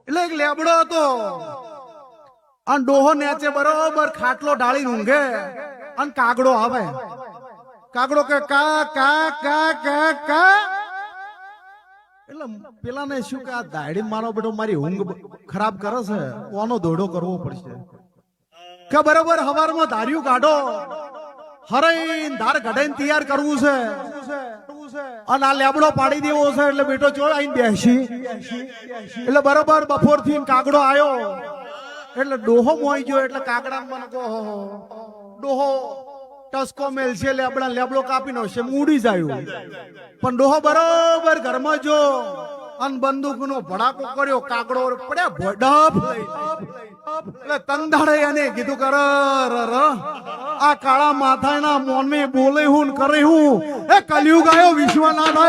એટલે એક લેબડો હતો અને ડોહો નેચે બરોબર ખાટલો ઢાળી ઊંઘે અને કાગડો આવે. કાગડો કે કા કા કા કા કા. એટલે પેલા ને શું કે આ દાડી મારો બેટો મારી ઊંઘ ખરાબ કરે છે, કોનો દોડો કરવો પડશે. કે બરોબર હવારમાં ધાર્યું કાઢો, હરાઈને ધાર કઢાઈને તૈયાર કરવું છે અને આ લેબડો પાડી દેવો છે. એટલે બેટો ચોળ આઈને બેસી. એટલે બરોબર બપોર થી કાગડો આવ્યો એટલે ડોહો મોઈ ગયો. એટલે કાગડા મને કહો ડોહો ટસકો મેલ છે, લેબડો કાપી નો છે, ઉડી જાય. પણ ડોહો બરોબર ઘરમાં જો અને બંદૂક નો ભડાકો કર્યો, કાગડો પડ્યા ભડપ. એટલે તંદાડે એને કીધું કર આ કાળા માથાના મોને બોલે હું કરે હું એ કલયુગ આવ્યો વિશ્વનાથ.